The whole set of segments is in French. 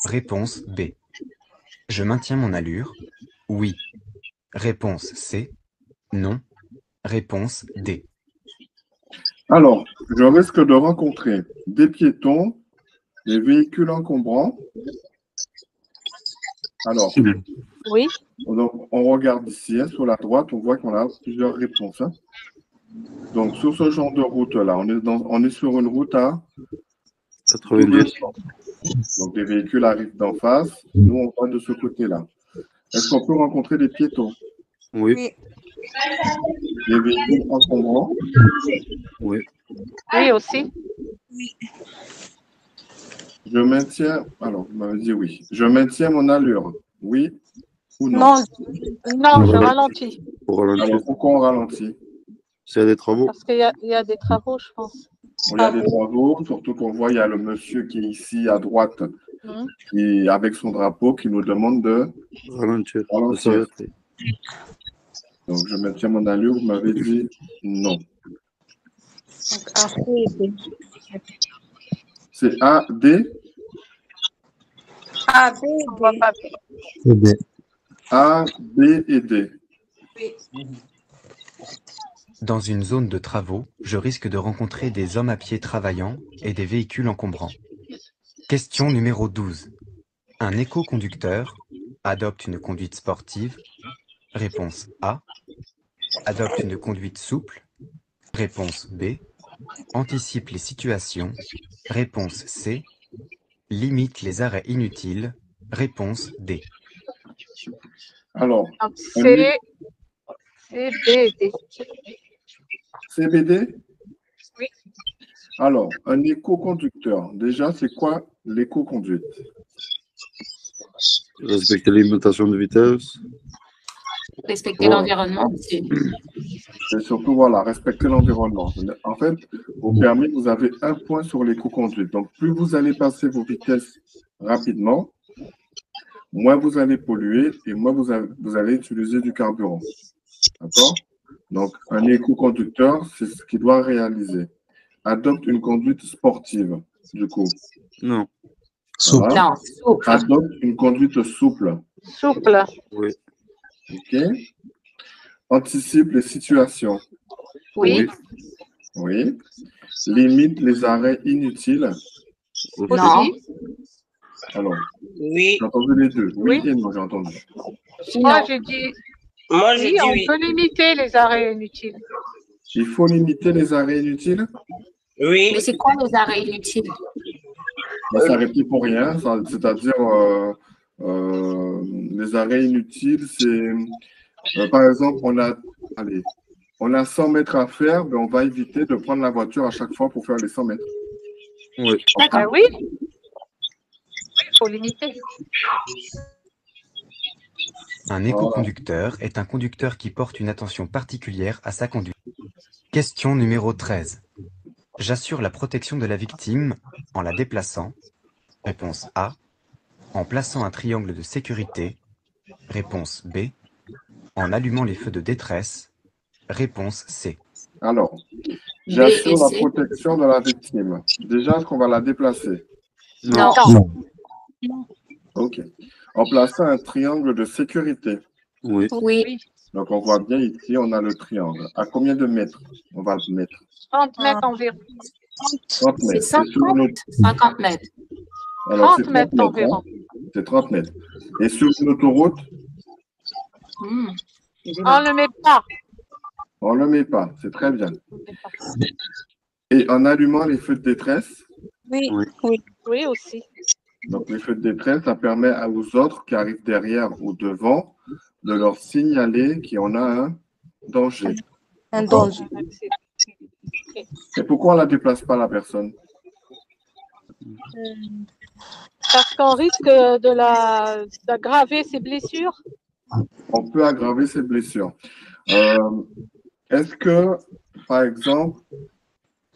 Réponse B. Je maintiens mon allure. Oui. Réponse C. Non. Réponse D. Alors, je risque de rencontrer des piétons, des véhicules encombrants. Alors, Oui. donc, on regarde ici, hein, sur la droite, on voit qu'on a plusieurs réponses. Hein. Donc, sur ce genre de route-là, on est sur une route à 90. Donc, les véhicules arrivent d'en face. Nous, on va de ce côté-là. Est-ce qu'on peut rencontrer des piétons? Oui. Des véhicules encombrants? Oui. Oui, aussi. Je maintiens. Alors, vous m'avez dit oui. Je maintiens mon allure. Oui ou non? Non, non, je ralentis. Pour ralentir. Alors, pourquoi on ralentit? S'il y a des travaux. Parce qu'il y a des travaux, je pense. Il y a des travaux, surtout qu'on voit, il y a le monsieur qui est ici à droite, qui, avec son drapeau, qui nous demande de Ralentir. ralentir. Donc, je maintiens mon allure. Vous m'avez dit non. Donc, A, C et D. C'est A, D? A, B, On voit D. pas bien. A, B et D. Dans une zone de travaux, je risque de rencontrer des hommes à pied travaillant et des véhicules encombrants. Question numéro 12. Un éco-conducteur adopte une conduite sportive. Réponse A. Adopte une conduite souple. Réponse B. Anticipe les situations. Réponse C. Limite les arrêts inutiles. Réponse D. Alors, Donc, C, B et D. CBD? Oui. Alors, un éco-conducteur. Déjà, c'est quoi l'éco-conduite? Respecter les limitations de vitesse. Respecter l'environnement aussi. C'est surtout, voilà, respecter l'environnement. En fait, au permis, vous avez un point sur l'éco-conduite. Donc, plus vous allez passer vos vitesses rapidement, moins vous allez polluer et moins vous allez utiliser du carburant. D'accord? Donc, un éco-conducteur, c'est ce qu'il doit réaliser. Adopte une conduite sportive, du coup. Non. Voilà. Non, souple. Adopte une conduite souple. Souple. Oui. OK? Anticipe les situations. Oui. Oui. Limite les arrêts inutiles. Ok. Non. Alors, Oui. j'ai entendu les deux. Oui, Oui. et non, j'ai entendu. Moi, Non. j'ai dit Moi, j'ai oui, dit on oui. peut limiter les arrêts inutiles. Il faut limiter les arrêts inutiles. Oui. Mais c'est quoi les arrêts inutiles? S'arrêter pour rien, c'est-à-dire les arrêts inutiles, c'est par exemple, on a 100 mètres à faire, mais on va éviter de prendre la voiture à chaque fois pour faire les 100 mètres. Oui. Ben oui. Il faut limiter. Un éco-conducteur est un conducteur qui porte une attention particulière à sa conduite. Question numéro 13. J'assure la protection de la victime en la déplaçant. Réponse A. En plaçant un triangle de sécurité. Réponse B. En allumant les feux de détresse. Réponse C. Alors, B j'assure et la C. protection de la victime. Déjà, est-ce qu'on va la déplacer? Non. OK. En plaçant un triangle de sécurité. Oui. Oui. Donc, on voit bien ici, on a le triangle. À combien de mètres on va le mettre? 30 mètres environ. 30 C'est mètres. 50, 50 mètres. Alors, c'est 30 mètres environ. hein. C'est 30 mètres. Et sur une autoroute, Hmm. On ne le met pas. on ne le met pas. C'est très bien. Et en allumant les feux de détresse, Oui, oui aussi. donc les feux de détresse, ça permet aux autres qui arrivent derrière ou devant de leur signaler qu'on a un danger. Un danger. Et pourquoi on ne la déplace pas, la personne? Parce qu'on risque d'aggraver ses blessures. On peut aggraver ses blessures. Est-ce que, par exemple,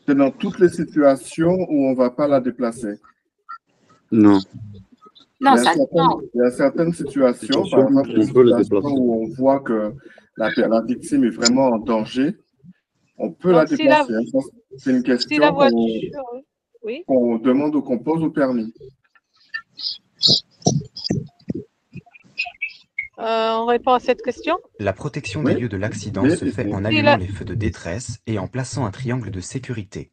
c'est dans toutes les situations où on ne va pas la déplacer? Non. Non, ça dépend. Il y a certaines situations, par exemple, On peut les situations déplacer. où on voit que la victime est vraiment en danger, on peut la Donc, si déplacer. C'est une Si la question voiture, oui. qu'on demande ou qu'on pose au permis. On répond à cette question. La protection Oui. des lieux de l'accident Oui, se oui, fait oui. en allumant les feux de détresse et en plaçant un triangle de sécurité.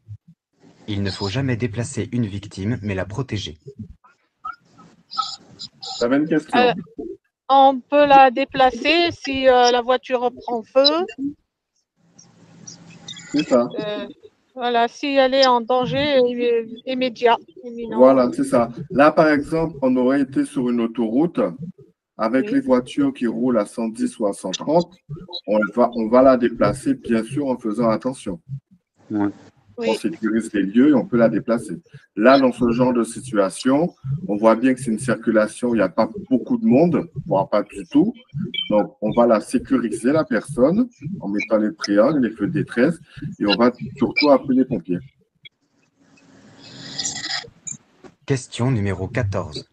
Il ne faut jamais déplacer une victime, mais la protéger. Tu avais une question? On peut la déplacer si la voiture prend feu. C'est ça. Voilà, si elle est en danger immédiat. Imminent. Voilà, c'est ça. Là, par exemple, on aurait été sur une autoroute avec Oui. les voitures qui roulent à 110 ou à 130. On va la déplacer, bien sûr, en faisant attention. Ouais. Oui. On sécurise les lieux et on peut la déplacer. Là, dans ce genre de situation, on voit bien que c'est une circulation, il n'y a pas beaucoup de monde, voire pas du tout. Donc, on va la sécuriser, la personne, en mettant les triangles, les feux de détresse, et on va surtout appeler les pompiers. Question numéro 14.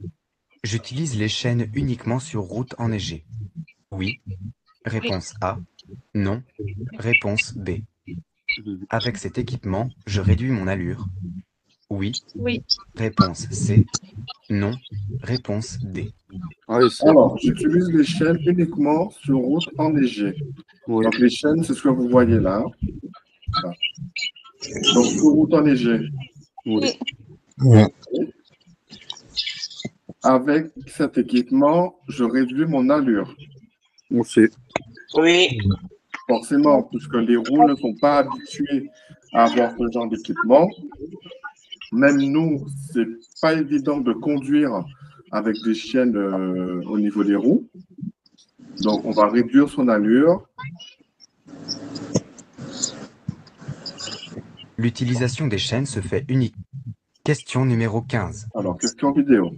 J'utilise les chaînes uniquement sur route enneigée. Oui. Réponse A. Non. Réponse B. Avec cet équipement, je réduis mon allure. Oui. Oui. Réponse C. Non. Réponse D. Ah, et c'est- Alors, j'utilise les chaînes uniquement sur route enneigée. Oui. Donc, les chaînes, c'est ce que vous voyez là. Voilà. Donc, sur route enneigée. Oui. Avec cet équipement, je réduis mon allure. On sait. Oui. Forcément, puisque les roues ne sont pas habitués à avoir ce genre d'équipement. Même nous, c'est pas évident de conduire avec des chaînes au niveau des roues. Donc, on va réduire son allure. L'utilisation des chaînes se fait unique. Question numéro 15. Alors, question vidéo.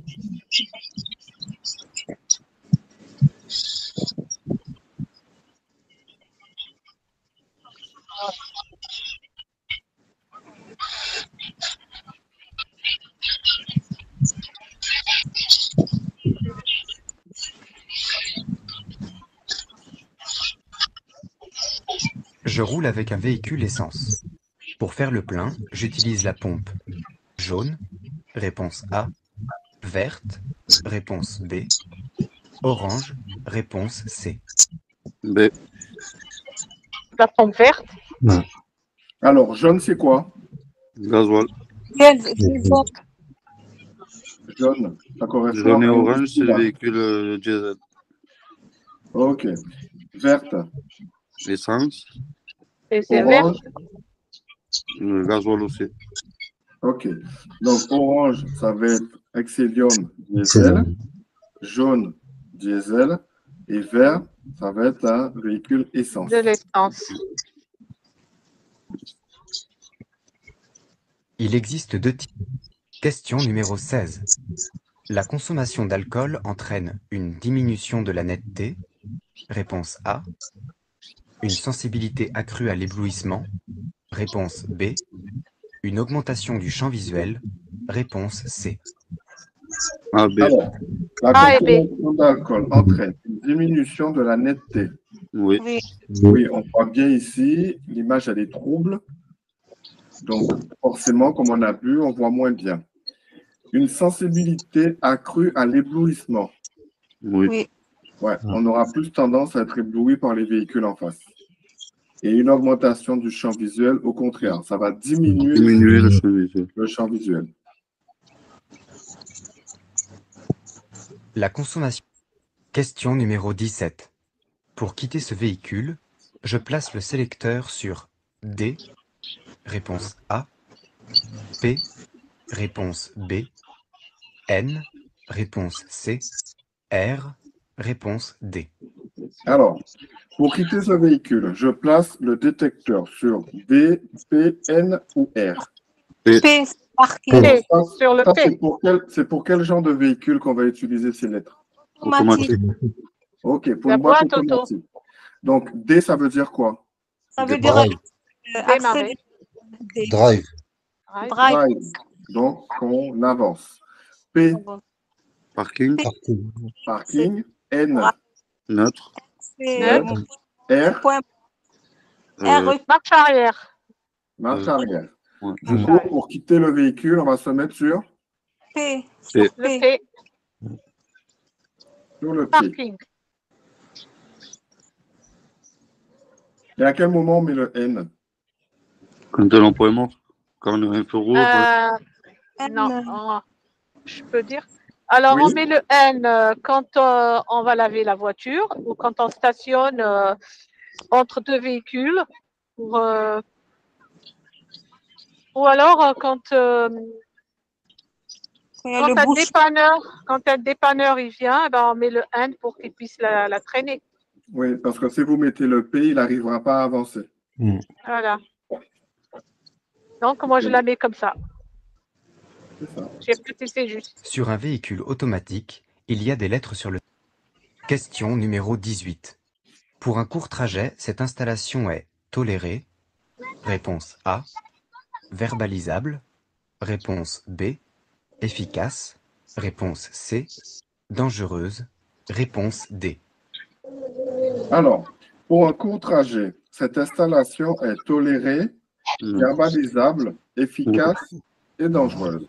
Je roule avec un véhicule essence. Pour faire le plein, j'utilise la pompe jaune, réponse A, verte, réponse B, orange, réponse C. B. La pompe verte. Alors, jaune, c'est quoi? Gasoil. Jaune, ça correspond Jaune et à orange, c'est le là. véhicule diesel. OK. Verte, Essence. Et c'est vert. orange. Gasoil aussi. OK. Donc, orange, ça va être Excellium diesel. Jaune, diesel. Et vert, ça va être un véhicule essence. De l'essence. Il existe deux types. Question numéro 16. La consommation d'alcool entraîne une diminution de la netteté. Réponse A. Une sensibilité accrue à l'éblouissement. Réponse B. Une augmentation du champ visuel. Réponse C. A, B. Alors, la A et B. consommation d'alcool entraîne une diminution de la netteté. Oui. Oui, on voit bien ici, l'image elle est trouble. Donc, forcément, comme on a vu, on voit moins bien. Une sensibilité accrue à l'éblouissement. Oui. Ouais, on aura plus tendance à être ébloui par les véhicules en face. Et une augmentation du champ visuel, au contraire, ça va diminuer Diminuer le champ visuel. le champ visuel. La consommation. Question numéro 17. Pour quitter ce véhicule, je place le sélecteur sur D. Réponse A. P. Réponse B. N. Réponse C. R. Réponse D. Alors, pour quitter ce véhicule, je place le détecteur sur D, P, N ou R. P, parking. P, Ça, sur le ça, P. c'est pour quel genre de véhicule qu'on va utiliser ces lettres? Automatique. OK, pour La une boîte boîte auto. automatique. Donc, D, ça veut dire quoi? Ça veut dire Démarrer. Drive. Drive. Donc, on avance. P, Parking. parking. N, Neutre. R, Marche arrière. marche arrière. Ouais. Du coup, pour quitter le véhicule, on va se mettre sur P. P. Le P, Sur le P. parking. Et à quel moment on met le N? Quand l'emploi est mort. Quand on est un peu rouge. Non, N. je peux dire. Alors, Oui. on met le N quand on va laver la voiture ou quand on stationne entre deux véhicules. Ou alors quand Il y a le bouchon. quand un dépanneur il vient, eh ben, on met le N pour qu'il puisse la traîner. Oui, parce que si vous mettez le P, il n'arrivera pas à avancer. Voilà. Donc, moi, je la mets comme ça. C'est ça. J'ai précisé juste. Sur un véhicule automatique, il y a des lettres sur le... Question numéro 18. Pour un court trajet, cette installation est tolérée. Réponse A. Verbalisable. Réponse B. Efficace. Réponse C. Dangereuse. Réponse D. Alors, pour un court trajet, cette installation est tolérée, verbalisable, efficace et dangereuse.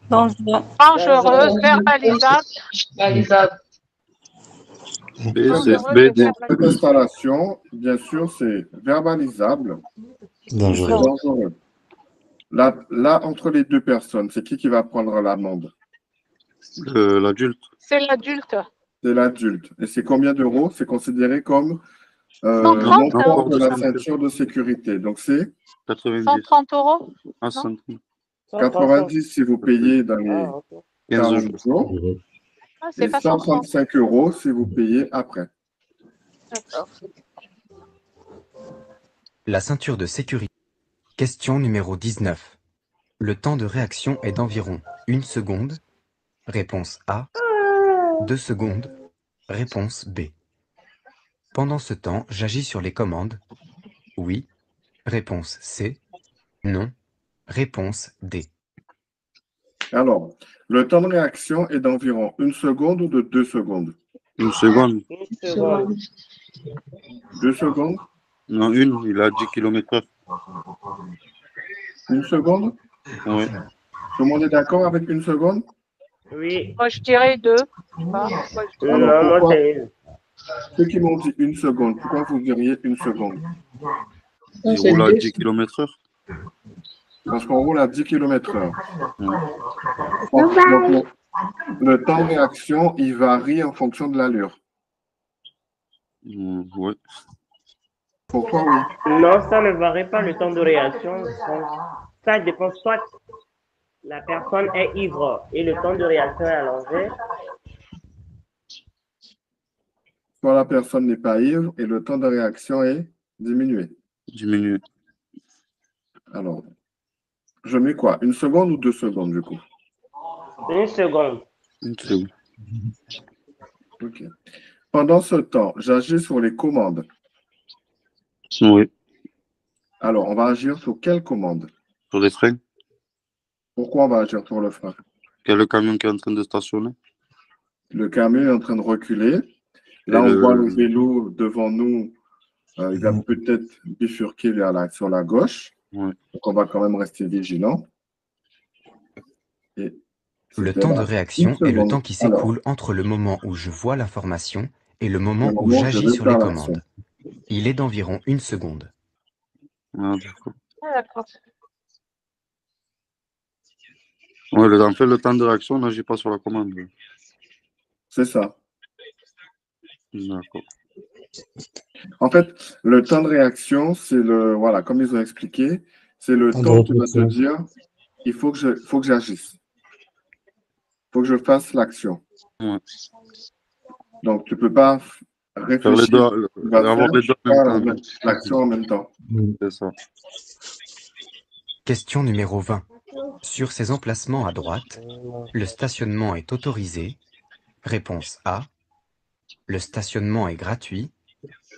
Dangereux. Dangereuse, verbalisable. B, c'est Dangereuse B, et D. Cette verbalisable. installation, bien sûr, c'est verbalisable et c'est dangereux. Là, entre les deux personnes, c'est qui va prendre l'amende? L'adulte. C'est l'adulte. C'est l'adulte. Et c'est combien d'euros? C'est considéré comme 130, non-port de la hein. ceinture de sécurité. Donc, c'est 90. 130 euros. Ah, 130. 90 si vous payez dans les 15 40 jours. jours Ah, c'est et pas 130. 135 euros si vous payez après. D'accord. La ceinture de sécurité. Question numéro 19. Le temps de réaction est d'environ 1 seconde. Réponse A. 2 secondes. Réponse B. Pendant ce temps, j'agis sur les commandes. Oui. Réponse C. Non. Réponse D. Alors, le temps de réaction est d'environ 1 seconde ou de 2 secondes? 1 seconde. 2 secondes? Non, une, il a 10 km/h. 1 seconde? Oui. Tout le monde est d'accord avec 1 seconde? Oui. Moi, je dirais 2. Alors, pourquoi c'est une. ceux qui m'ont dit 1 seconde, pourquoi vous diriez 1 seconde? Il roule à 10 km/h. Parce qu'on roule à 10 km/h. Donc, le temps de réaction, il varie en fonction de l'allure. Oui. Pourquoi oui? Non, ça ne varie pas le temps de réaction. Ça dépend soit la personne est ivre et le temps de réaction est allongé. Soit la personne n'est pas ivre et le temps de réaction est diminué. Diminue. Alors, je mets quoi? 1 seconde ou 2 secondes du coup? 1 seconde. 1 seconde. Ok. Pendant ce temps, j'agis sur les commandes. Oui. Alors, on va agir sur quelle commande? Sur les freins. Pourquoi on va agir sur le frein? Il y a le camion qui est en train de stationner. Le camion est en train de reculer. Là, on voit le vélo devant nous. Il va peut-être bifurquer sur la gauche. Ouais. Donc, on va quand même rester vigilant. Et Le temps de réaction est le temps qui Alors, s'écoule entre le moment où je vois l'information et le moment le où moment où je j'agis vais sur les faire commandes. Il est d'environ 1 seconde. Ah, d'accord. Ah, d'accord. Ouais, en fait, le temps de réaction, on n'agit pas sur la commande. c'est ça. D'accord. En fait, le temps de réaction, c'est le, voilà, comme ils ont expliqué, c'est le temps qui va te dire, il faut que j'agisse. Il faut que je fasse l'action. Ouais. Donc, tu ne peux pas Faire réfléchir. avoir les deux en même temps. L'action en même temps. C'est ça. Question numéro 20. Sur ces emplacements à droite, le stationnement est autorisé. Réponse A. Le stationnement est gratuit.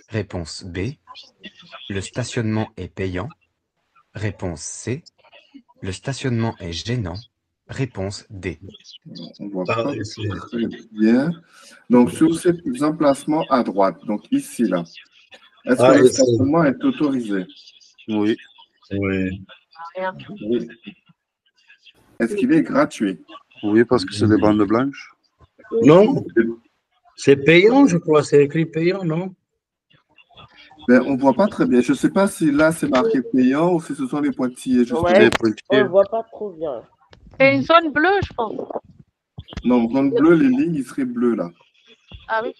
Réponse B. Le stationnement est payant. Réponse C. Le stationnement est gênant. Réponse D. On voit pas très bien. Donc, sur ces emplacements à droite, donc ici, là, est-ce que le stationnement est autorisé? Oui. Oui. Est-ce qu'il est gratuit? Oui, parce que c'est des bandes blanches. Non, c'est payant, je crois. C'est écrit payant, non? Ben, on ne voit pas très bien. Je ne sais pas si là, c'est marqué payant ou si ce sont les pointillés, justement. Ouais, Des on pointillés. ne voit pas trop bien. C'est une zone bleue, je pense. Non, zone bleue, les lignes, ils seraient bleues, là. Ah oui,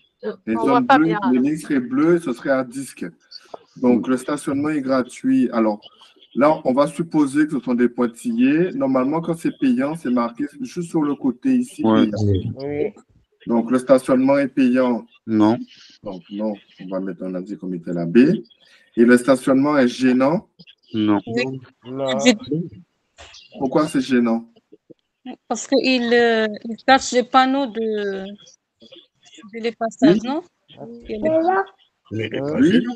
Les on voit zones pas bleues, bien. les lignes seraient bleues, ce serait à disque. Donc, le stationnement est gratuit. Alors, là, on va supposer que ce sont des pointillés. Normalement, quand c'est payant, c'est marqué juste sur le côté ici, Ouais. payant. Oui. Donc, le stationnement est payant. Non. Donc, non, on va mettre un avis comme était la B. Et le stationnement est gênant. Non. Non. Pourquoi c'est gênant? Parce qu'il cache les panneaux de les passages, Oui. non? Mais Lui,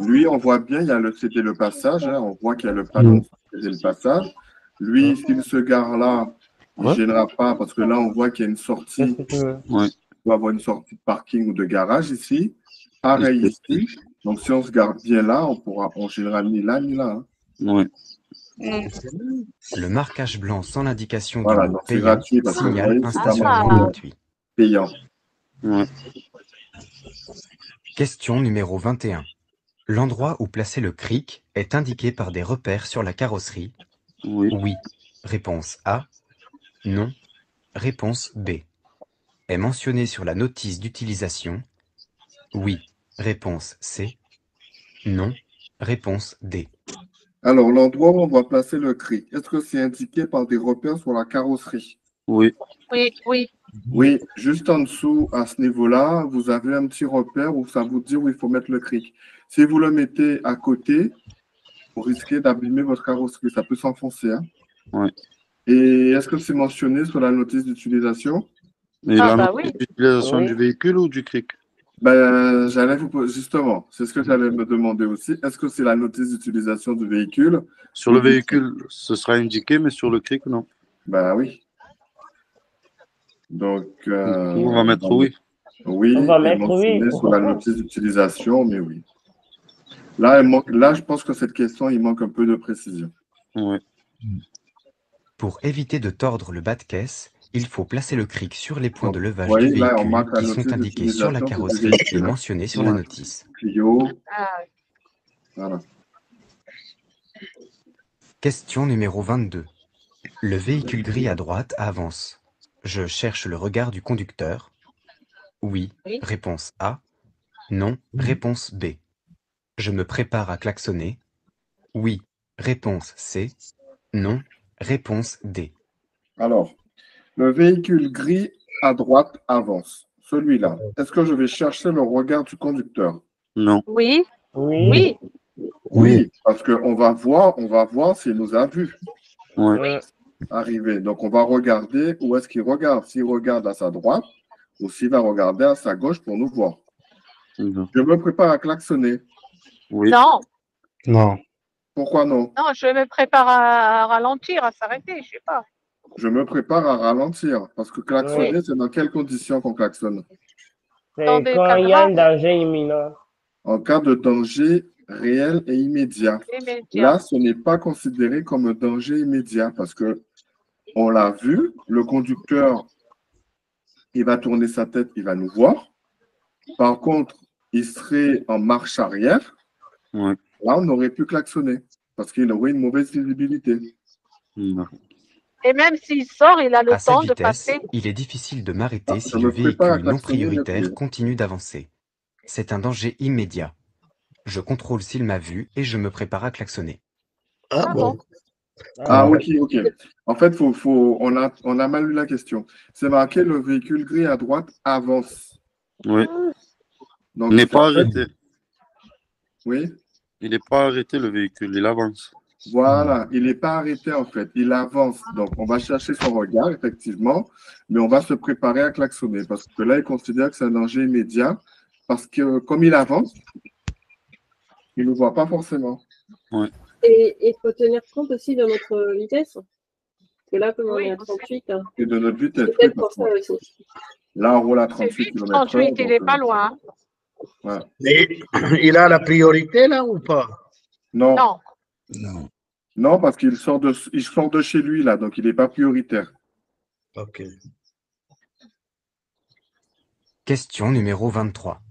lui, on voit bien, il y a c'était le passage. Hein, on voit qu'il y a le panneau, c'était le passage. Lui, s'il se gare là, il ne gênera pas parce que là, on voit qu'il y a une sortie. Qu'est-ce que tu veux? Ouais. Il doit avoir une sortie de parking ou de garage ici. Pareil ici. Donc, si on se garde bien là, on ne gênera ni là ni là. Hein. Ouais. Le marquage blanc sans l'indication Voilà, du mot donc c'est payant gratuit parce que vous signale voyez, un c'est pas stationnement marqué gratuit. payant. Ouais. Question numéro 21. L'endroit où placer le cric est indiqué par des repères sur la carrosserie. Oui. Oui. Réponse A. Non. Réponse B. Est mentionné sur la notice d'utilisation. Oui. Réponse C. Non. Réponse D. Alors, l'endroit où on va placer le cri, est-ce que c'est indiqué par des repères sur la carrosserie? Oui. Oui, oui. Oui, juste en dessous, à ce niveau-là, vous avez un petit repère où ça vous dit où il faut mettre le cric. Si vous le mettez à côté, vous risquez d'abîmer votre carrosserie. Ça peut s'enfoncer. Hein. Ouais. Et est-ce que c'est mentionné sur la notice d'utilisation? Et Ah, la bah notice oui. d'utilisation Oui. du véhicule ou du cric? Ben, j'allais vous poser, justement, c'est ce que j'allais me demander aussi. Est-ce que c'est la notice d'utilisation du véhicule? Sur le véhicule, ce sera indiqué, mais sur le cric, non. Ben oui. Donc, On va mettre oui. Oui, On va et mettre mentionné oui. sur la notice d'utilisation, mais oui. Là, je pense que cette question, il manque un peu de précision. Ouais. Pour éviter de tordre le bas de caisse, il faut placer le cric sur les points de Vous levage voyez, du là, on véhicule marque la qui sont notice indiqués sur la d'utilisation, c'est du carrosserie et véhicule. mentionnés sur la notice. Clio, Ah, voilà. Question numéro 22. Le véhicule gris à droite avance. Je cherche le regard du conducteur. Oui. Oui. Réponse A. Non. Réponse B. Je me prépare à klaxonner. Oui. Réponse C. Non. Réponse D. Alors, le véhicule gris à droite avance. Celui-là, est-ce que je vais chercher le regard du conducteur? Non. oui, Oui. oui. Oui, parce qu'on va voir s'il nous a vus Ouais. arriver. Donc, on va regarder où est-ce qu'il regarde. S'il regarde à sa droite ou s'il va regarder à sa gauche pour nous voir. Non. Je me prépare à klaxonner. Oui. Non, Non. Pourquoi non? non, je me prépare à ralentir, à s'arrêter, je sais pas. Je me prépare à ralentir. Parce que klaxonner, c'est dans quelles conditions qu'on klaxonne? Dans C'est des quand cas il y a un graves. danger imminent. En cas de danger réel et immédiat. Immédiat. Là, ce n'est pas considéré comme un danger immédiat parce que on l'a vu, le conducteur, il va tourner sa tête, il va nous voir. Par contre, il serait en marche arrière. Ouais. Là, on aurait pu klaxonner parce qu'il aurait une mauvaise visibilité. Non. Et même s'il sort, il a le À cette temps de vitesse, passer. il est difficile de m'arrêter si je le me prépare à véhicule non klaxonner prioritaire depuis. continue d'avancer. C'est un danger immédiat. Je contrôle s'il m'a vu et je me prépare à klaxonner. Ah Ah bon? Ah, ok. En fait, on a mal lu la question. C'est marqué le véhicule gris à droite avance. Oui. Donc, Il n'est pas en fait, arrêté. oui. Il n'est pas arrêté, le véhicule. Il avance. Voilà, il n'est pas arrêté en fait, il avance. Donc, on va chercher son regard, effectivement, mais on va se préparer à klaxonner parce que là, il considère que c'est un danger immédiat parce que comme il avance, il ne nous voit pas forcément. Et il faut tenir compte aussi de notre vitesse. Parce que là, comme on Oui, est à aussi. 38, Et de notre vitesse. c'est peut-être pour ça aussi. Là, on roule à C'est 38 vite, km/h. 38, il n'est pas loin. Et il a la priorité là ou pas? Non, Non. Non. Non, parce qu'il sort de chez lui, là, donc il n'est pas prioritaire. Ok. Question numéro 23.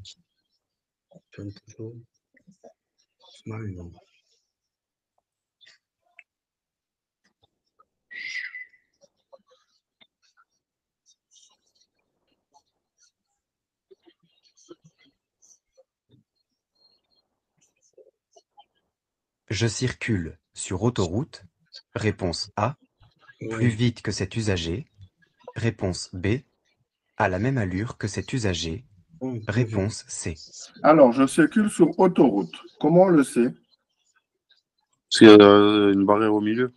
Je circule sur autoroute. Réponse A. Plus vite que cet usager. Réponse B. À la même allure que cet usager. Réponse C. Alors, je circule sur autoroute. Comment on le sait? Parce qu'il y a une barrière au milieu.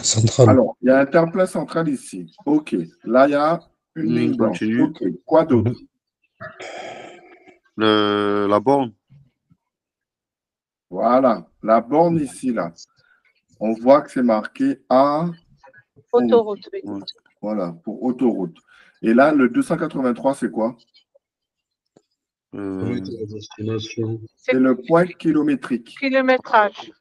Centrale. Alors, il y a un terre-plein central ici. OK. Là, il y a une Ligne ligne blanche. continue. OK. Quoi d'autre? La borne. Voilà. La borne ici, là. On voit que c'est marqué A. Autoroute, oui. Ouais. Voilà, pour autoroute. Et là, le 283, c'est quoi? C'est C'est le point kilométrique. kilométrage.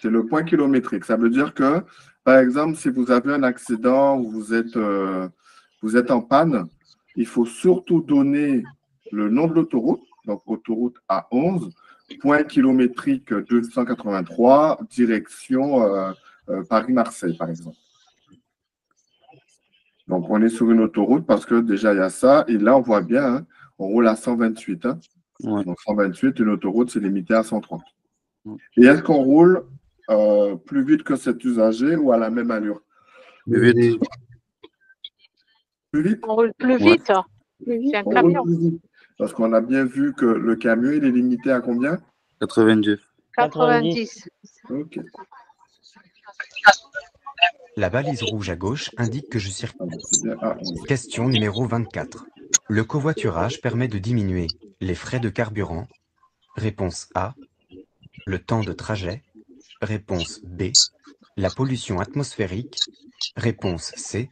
C'est le point kilométrique. Ça veut dire que, par exemple, si vous avez un accident ou vous êtes en panne, il faut surtout donner le nom de l'autoroute, donc autoroute A11, point kilométrique 283, direction Paris-Marseille, par exemple. Donc, on est sur une autoroute parce que déjà, il y a ça. Et là, on voit bien, hein, on roule à 128. Hein. Ouais. Donc, 128, une autoroute, c'est limité à 130. Ouais. Et est-ce qu'on roule plus vite que cet usager ou à la même allure? Plus vite. Plus vite? On roule plus Ouais. vite. C'est un On camion. roule plus vite. Parce qu'on a bien vu que le camion, il est limité à combien? 90. 90. OK. La balise rouge à gauche indique que je circule. Ah, c'est bien A11. Question numéro 24. Le covoiturage permet de diminuer les frais de carburant. Réponse A. Le temps de trajet. Réponse B. La pollution atmosphérique. Réponse C.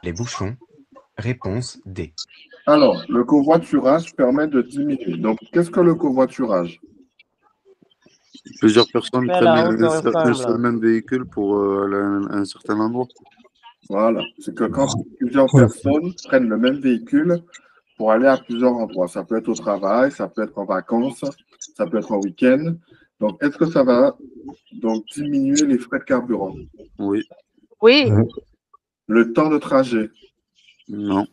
Les bouchons. Réponse D. Alors, le covoiturage permet de diminuer. Donc, qu'est-ce que le covoiturage? Plusieurs personnes Faire la prennent route un ensemble. seul même véhicule pour aller à un certain endroit. Voilà. C'est que quand plusieurs personnes prennent le même véhicule pour aller à plusieurs endroits. Ça peut être au travail, ça peut être en vacances, ça peut être en week-end. Donc, est-ce que ça va donc diminuer les frais de carburant? Oui. Oui. Le temps de trajet. Non.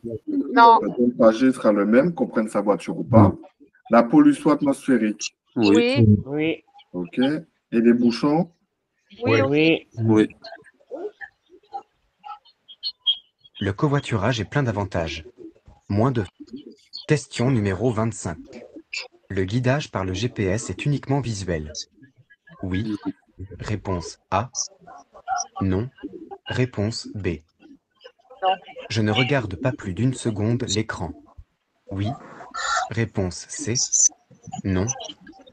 Non. Le temps de trajet sera le même, qu'on prenne sa voiture ou pas. La pollution atmosphérique. Oui. Oui. Oui. OK. Et les bouchons? Oui. Oui. Oui. Le covoiturage est plein d'avantages. Moins de... Question numéro 25. Le guidage par le GPS est uniquement visuel. Oui. Réponse A. Non. Réponse B. Non. Je ne regarde pas plus d'une seconde l'écran. Oui. Réponse C. Non.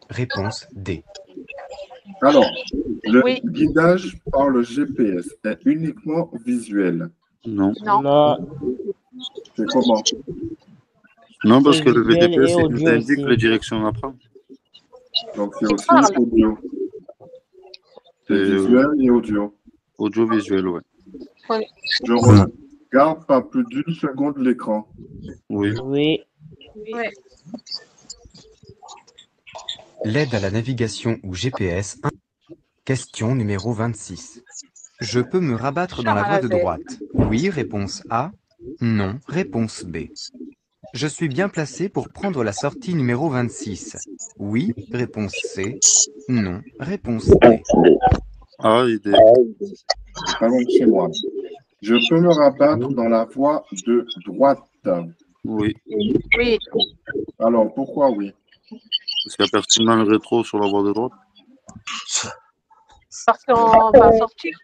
Réponse D. Alors, le Oui. guidage par le GPS est uniquement visuel. Non. Non. Non. C'est comment? Non, parce que le Visuel VDP, et c'est audio indique aussi. les directions à prendre. Donc, c'est Il aussi parle. audio. C'est C'est visuel et audio. audiovisuel, ouais. Je regarde pas plus d'une seconde l'écran. Oui. Oui. Ouais. L'aide à la navigation ou GPS. Question numéro 26. Je peux me rabattre dans la voie de droite. Oui, réponse A. Non, réponse B. Je suis bien placé pour prendre la sortie numéro 26. Oui, réponse C. Non, réponse D. A et D. C'est pas loin de chez moi. Je peux me rabattre dans la voie de droite. Oui. Oui. Alors, pourquoi oui? Parce qu'il n'y a personne dans le rétro sur la voie de droite. Parce qu'on va sortir.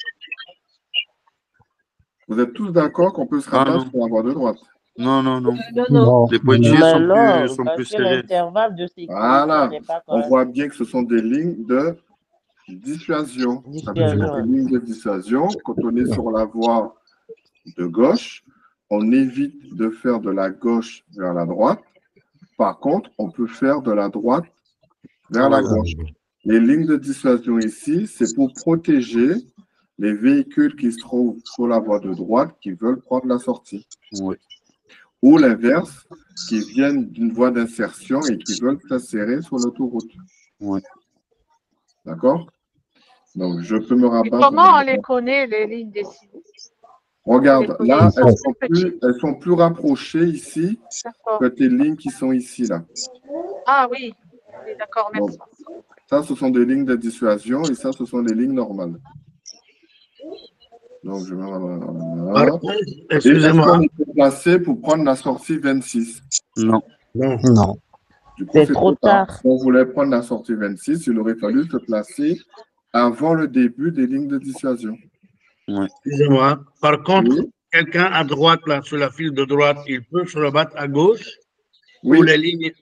Vous êtes tous d'accord qu'on peut se rabattre non. sur la voie de droite? Non, non, non. Non, non. Les pointillés Mais sont non, plus parce que serrés. l'intervalle de sécurité Voilà. n'est pas On correct. voit bien que ce sont des lignes de dissuasion. Ça veut dire Dissuasion. que les lignes de dissuasion, quand on est sur la voie de gauche, on évite de faire de la gauche vers la droite. Par contre, on peut faire de la droite vers la gauche. Les lignes de dissuasion ici, c'est pour protéger les véhicules qui se trouvent sur la voie de droite qui veulent prendre la sortie. Oui. Ou l'inverse, qui viennent d'une voie d'insertion et qui veulent s'insérer sur l'autoroute. Oui. D'accord? Donc, je peux me Et rabattre. comment on les connaît, les lignes des signes? Regarde, Les là, sont plus elles sont plus rapprochées ici D'accord. que tes lignes qui sont ici, là. Ah oui, oui, d'accord, merci. Ça, ce sont des lignes de dissuasion et ça, ce sont des lignes normales. Donc, je vais... Par contre, excusez-moi. Est-ce qu'on est placé pour prendre la sortie 26? Non. Non. Non. Du coup, C'est trop tard. Si on voulait prendre la sortie 26, il aurait fallu se placer avant le début des lignes de dissuasion. Oui. Excusez-moi. Par contre, Oui. quelqu'un à droite, là, sur la file de droite, il peut se rebattre à gauche. Oui. Ou les lignes.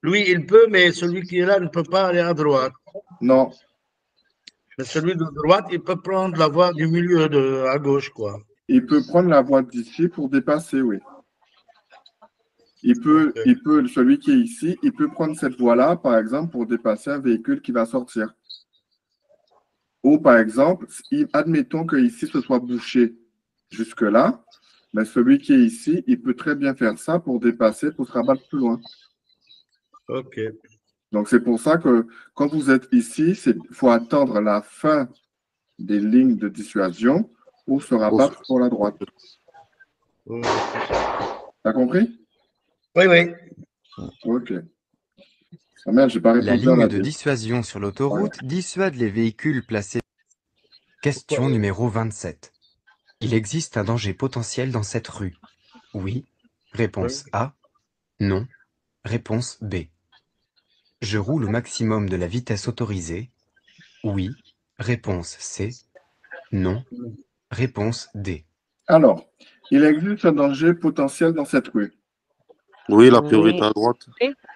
Lui, il peut, mais celui qui est là ne peut pas aller à droite. Non. Mais celui de droite, il peut prendre la voie du milieu à gauche, quoi. Il peut prendre la voie d'ici pour dépasser, oui. Celui qui est ici, il peut prendre cette voie-là, par exemple, pour dépasser un véhicule qui va sortir. Ou, par exemple, admettons que ici, ce soit bouché jusque-là, mais celui qui est ici, il peut très bien faire ça pour dépasser, pour se rabattre plus loin. OK. Donc, c'est pour ça que quand vous êtes ici, il faut attendre la fin des lignes de dissuasion pour se rabattre sur la droite. T'as compris? Oui, oui. OK. Ah merde, j'ai pas La répondu à ligne la de dissuasion sur l'autoroute dissuade les véhicules placés. Question Pourquoi numéro 27. Il existe un danger potentiel dans cette rue. Oui. Réponse A. Non. Réponse B. Je roule au maximum de la vitesse autorisée. Oui. Réponse C. Non. Réponse D. Alors, il existe un danger potentiel dans cette rue. Oui, la priorité à droite.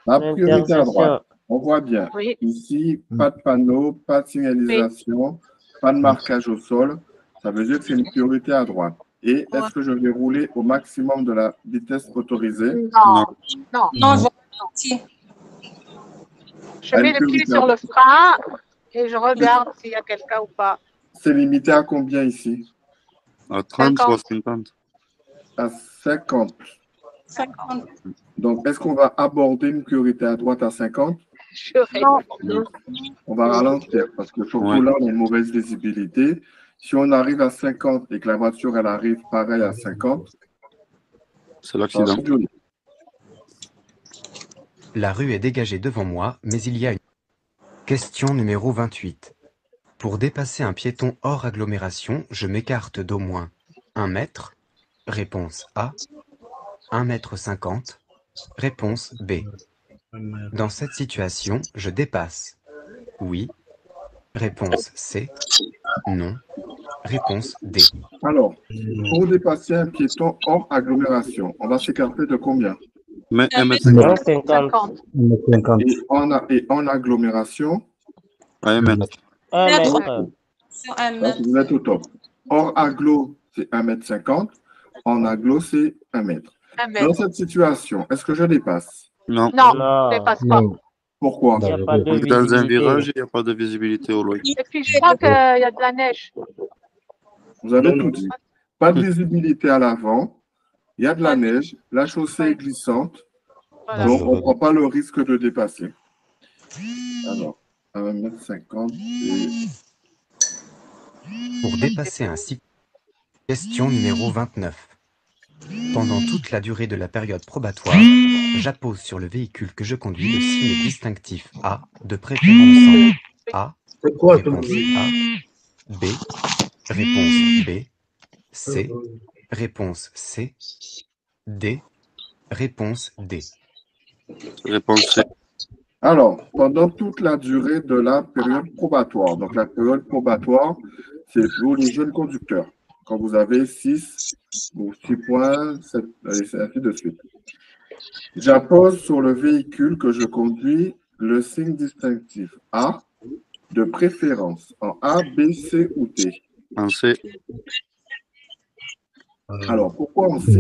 La priorité à droite. On voit bien. Oui. Ici, pas de panneau, pas de signalisation, pas de marquage au sol. Ça veut dire que c'est une priorité à droite. Et est-ce que je vais rouler au maximum de la vitesse autorisée? Non. Non. Non, je vais sortir. Je mets le pied sur le frein et je regarde s'il y a quelqu'un ou pas. C'est limité à combien ici? À 30, 50. 50. À 50. 50. Donc, est-ce qu'on va aborder une priorité à droite à 50? Je réponds. On va ralentir parce que surtout là, on a une mauvaise visibilité. Si on arrive à 50 et que la voiture, elle arrive pareil à 50, c'est l'accident. La rue est dégagée devant moi, mais il y a une... Question numéro 28. Pour dépasser un piéton hors agglomération, je m'écarte d'au moins 1 mètre. Réponse A. 1,50 m. Réponse B. Dans cette situation, je dépasse. Oui. Réponse C. Non. Réponse D. Alors, pour dépasser un piéton hors agglomération, on va s'écarter de combien? 1,50 m. Et en agglomération? 1 mètre. 1 mètre. Sur 1 mètre. Vous êtes au top. Hors agglo, c'est 1,50 m. En agglo, c'est 1 mètre. Dans cette situation, est-ce que je dépasse? Non. Non, je dépasse pas. Pourquoi? Il n'y a pas de On est dans un visibilité. virage et il n'y a pas de visibilité au loin. Et puis je crois qu'il y a de la neige. Vous avez tout dit. Pas de visibilité à l'avant. Il y a de la neige. La chaussée est glissante. Voilà. Donc, on ne prend pas le risque de dépasser. Alors, 1,50 m. Pour dépasser un cycle. Question numéro 29. Pendant toute la durée de la période probatoire, j'appose sur le véhicule que je conduis le signe distinctif A, de préférence en A. C'est quoi Réponse A. B. Réponse B. C. Réponse C. D. Réponse D. Réponse C. Alors, pendant toute la durée de la période probatoire, donc la période probatoire, c'est pour les jeunes conducteurs. Quand vous avez 6 ou 6 points, 7, et ainsi de suite. J'appose sur le véhicule que je conduis le signe distinctif A, de préférence en A, B, C ou D. En C. Alors, pourquoi en C?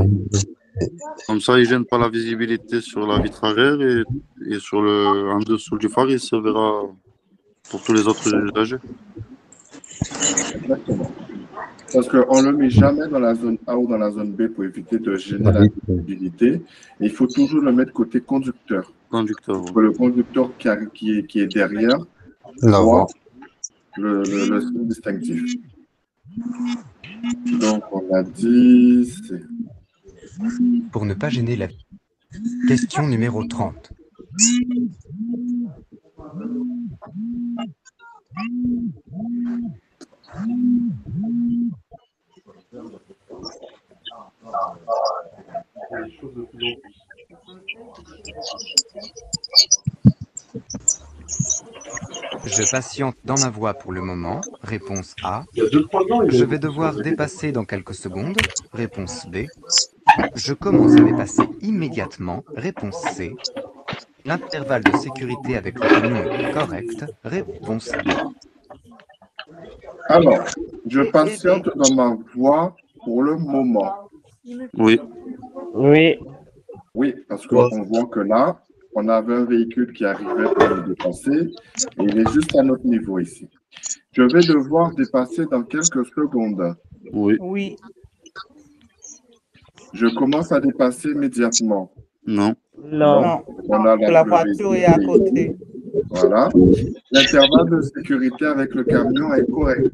Comme ça, il ne gêne pas la visibilité sur la vitre arrière et sur en dessous du phare, il se verra Pour tous les autres usagers. Exactement. Parce qu'on ne le met jamais dans la zone A ou dans la zone B pour éviter de gêner la visibilité. Et il faut toujours le mettre côté conducteur. Conducteur. Pour que le conducteur qui est derrière L'avant. voit le signe distinctif. Donc, on a dit... Pour ne pas gêner la... Question numéro 30. Je patiente dans ma voie pour le moment. Réponse A. Je vais devoir dépasser dans quelques secondes. Réponse B. Je commence à dépasser immédiatement. Réponse C. L'intervalle de sécurité avec le camion est correct. Réponse B. Alors, je patiente dans ma voie pour le moment. Oui. Oui. Oui, parce qu'on voit que là, on avait un véhicule qui arrivait pour le dépasser et il est juste à notre niveau ici. Je vais devoir dépasser dans quelques secondes. Oui. Oui. Je commence à dépasser immédiatement. Non. Non. On a La voiture est à côté. Voilà. L'intervalle de sécurité avec le camion est correct.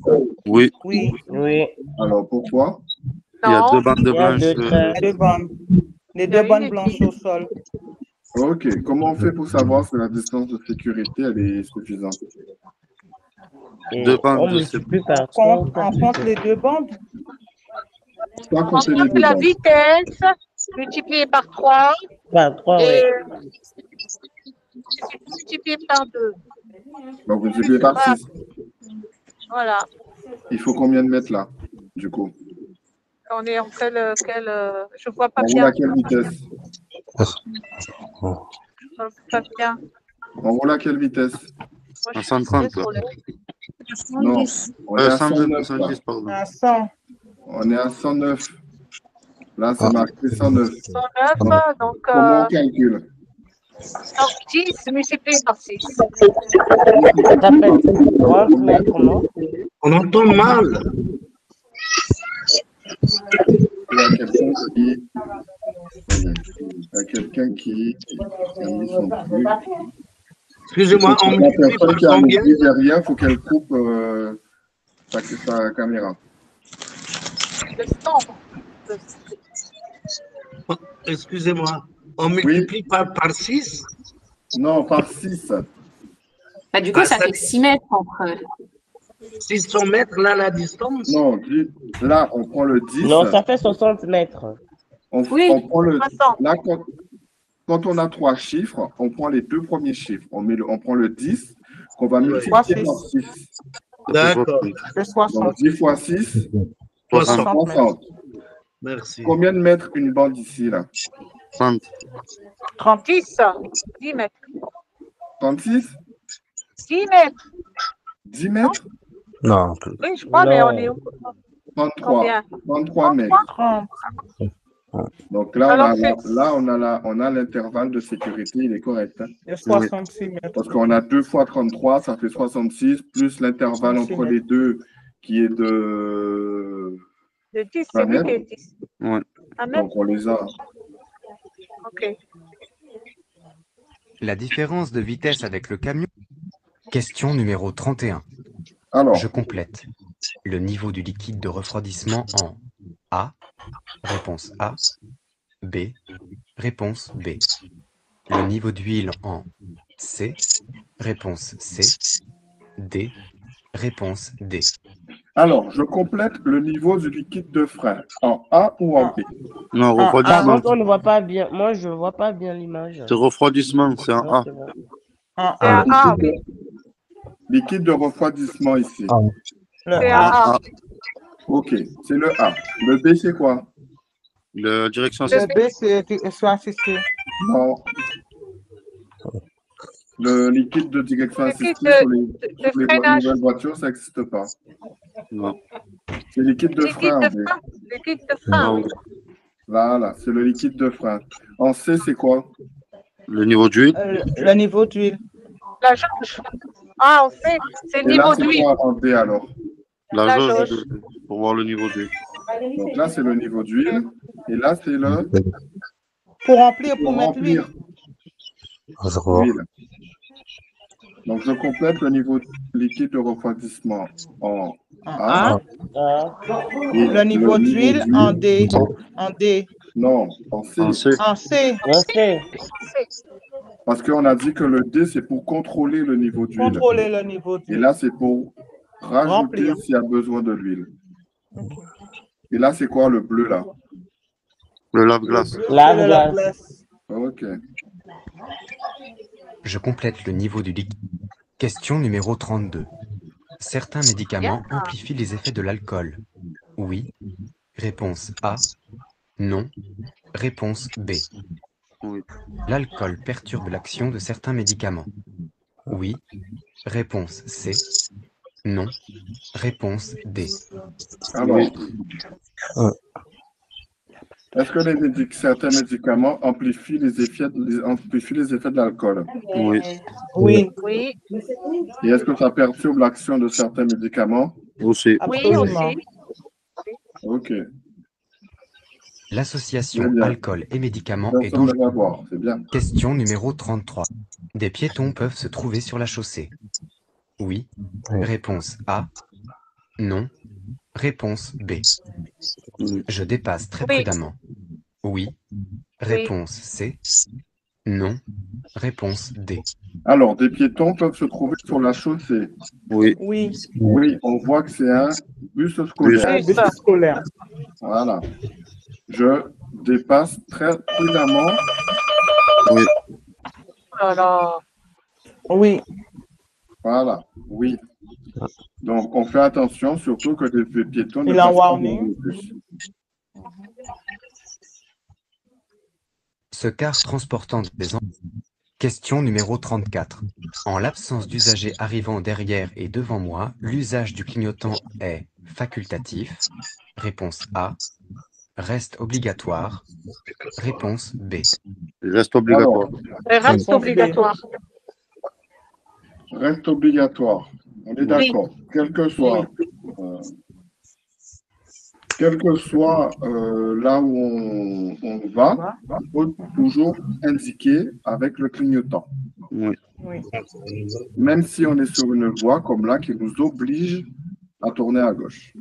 Oui. Oui. Oui. Alors, pourquoi? Il y a Non. deux bandes Il y a blanches. deux trains. Les deux bandes. Les deux bandes blanches au sol. Ok. Comment on fait pour savoir si la distance de sécurité elle est suffisante? Et Deux bandes, on c'est multiplie par On 3. compte les deux bandes. Pas On compter les compte deux la bandes. vitesse multipliée par 3 Par 3, oui. et multipliée par 2. Donc, multiplié par 6. Voilà. Il faut combien de mètres là, du coup? On est en je vois pas On roule bien. à quelle vitesse? Je vois pas bien. On roule à quelle vitesse? Moi, À je suis 130, sur le- Non, on est à 109, 109 là. 110, pardon. À 100. On est à 109. Là, c'est marqué 109. 109, donc Comment on calcule? 10 multiplié par 6. Ça s'appelle 30 mètres, non? On entend mal. Il y a quelqu'un qui a mis son truc. Excusez-moi, on La multiplie personne par qui a combien? mis derrière, il faut qu'elle coupe sa caméra. Le temps. Excusez-moi, on multiplie par 6? Non, par 6. Bah, du coup, ça fait 6 mètres entre. 600 mètres, là, la distance? Non, là, on prend le 10. Non, ça fait 60 mètres. On prend le... Attends. Là, quand on a 3 chiffres, on prend les 2 premiers chiffres. On prend le 10 qu'on va multiplier par 6. D'accord. Donc 10 fois 6, 60. 60. Merci. Combien de mètres une bande ici, là? 30. 10 mètres. 36? 10 mètres. 10 mètres? Non. Oui, je crois, mais on est où? 33. Combien? 33 mètres. 30. Donc là, Alors, on a l'intervalle de sécurité, il est correct. Hein? Et 66 mètres. Parce qu'on a 2 fois 33, ça fait 66, plus l'intervalle entre les deux qui est de... De 10, c'est lui qui est 10. Ouais. Un mètre? Donc on les a. Ok. La différence de vitesse avec le camion. Question numéro 31. Alors, Je complète. Le niveau du liquide de refroidissement en A. Réponse A. B. Réponse B. Le niveau d'huile en C. Réponse C. D. Réponse D. alors, je complète le niveau du liquide de frein en A ou en B. Non, Par refroidissement. contre, on ne voit pas bien. Moi, je ne vois pas bien l'image. C'est refroidissement, c'est un A. C'est bon. C'est un A, ok. Liquide de refroidissement ici. C'est un A. Ok, c'est le A. Le B, c'est quoi? La direction Le Le B, c'est assisté. Non. Le liquide de direction Liquide assistée de sur les freinage. nouvelles voitures, ça n'existe pas. Non. C'est liquide de frein Liquide en de B. frein. Liquide de frein, oui. Voilà, c'est le liquide de frein. En C, c'est quoi? Le niveau d'huile. Le niveau d'huile. La jauge. Ah, on sait, c'est le Et là, niveau c'est d'huile. quoi en D alors? La jauge jauge. pour voir le niveau d'huile. Donc là, c'est le niveau d'huile. Et là, c'est le Pour remplir, pour pour mettre l'huile. remplir l'huile. Donc, je complète le niveau liquide de refroidissement en En A. A. Et Le niveau d'huile en D. En D. Non, en C. En C. En C. Ok. Parce qu'on a dit que le D, c'est pour contrôler le niveau d'huile. Contrôler le niveau Et d'huile. là, c'est pour rajouter Remplir. s'il y a besoin de l'huile. Et là, c'est quoi le bleu là? Le lave-glace. C'est le Lave-glace. lave-glace. Ok. Je complète le niveau du liquide. Question numéro 32. Certains médicaments amplifient les effets de l'alcool. Oui. Réponse A. Non. Réponse B. Oui. L'alcool perturbe l'action de certains médicaments. Oui. Réponse C. Non. Réponse D. Alors, Oui. est-ce que certains médicaments amplifient les effets de l'alcool? Oui. Oui. Oui, Et est-ce que ça perturbe l'action de certains médicaments? Aussi. oui Absolument. aussi. Ok. L'association Très bien. alcool et médicaments est Personne ne dangereuse. va voir. C'est bien. Question numéro 33. Des piétons peuvent se trouver sur la chaussée. Oui. Réponse A. Non. Réponse B. Oui. Je dépasse très Oui. prudemment. Oui. Réponse C. Non. Réponse D. Alors, des piétons peuvent se trouver sur la chaussée. Oui. Oui. Oui, on voit que c'est un bus scolaire. Un bus scolaire. Voilà. Je dépasse très prudemment. Oui. Alors, Oui. Voilà. Oui. Donc, on fait attention, surtout que les piétons ne Il en passent pas dans warning. le bus. Ce car transportant des enfants. Question numéro 34. En l'absence d'usagers arrivant derrière et devant moi, l'usage du clignotant est facultatif. Réponse A. Reste obligatoire. Réponse B. Il reste obligatoire. reste Réponse B. obligatoire. Reste obligatoire. On est d'accord. Quel que soit, là où on va, il faut toujours indiquer avec le clignotant. Oui. Oui. Même si on est sur une voie comme là qui nous oblige à tourner à gauche.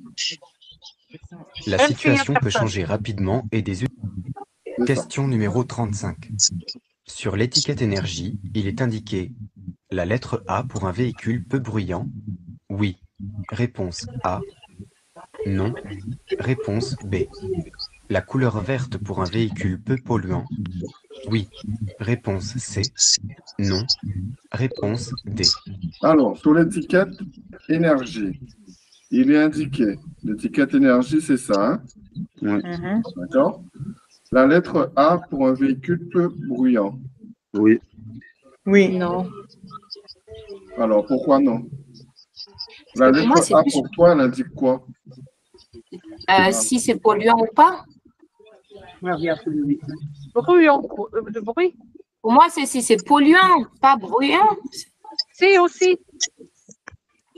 La Même situation s'il y a peut personne. changer rapidement et des... C'est ça. Question numéro 35. Sur l'étiquette énergie, il est indiqué la lettre A pour un véhicule peu bruyant. Oui. Réponse A. Non. Réponse B. La couleur verte pour un véhicule peu polluant. Oui. Réponse C. Non. Réponse D. Alors, sur l'étiquette énergie, il est indiqué, l'étiquette énergie, c'est ça, hein? Mhm. D'accord? La lettre A pour un véhicule peu bruyant. Oui. Oui. Non. Alors, pourquoi non? La Pour moi, lettre c'est A plus pour toi, elle indique quoi? si c'est polluant ou pas. Bruyant, de bruit. Pour moi, c'est si c'est polluant, pas bruyant. Si, aussi.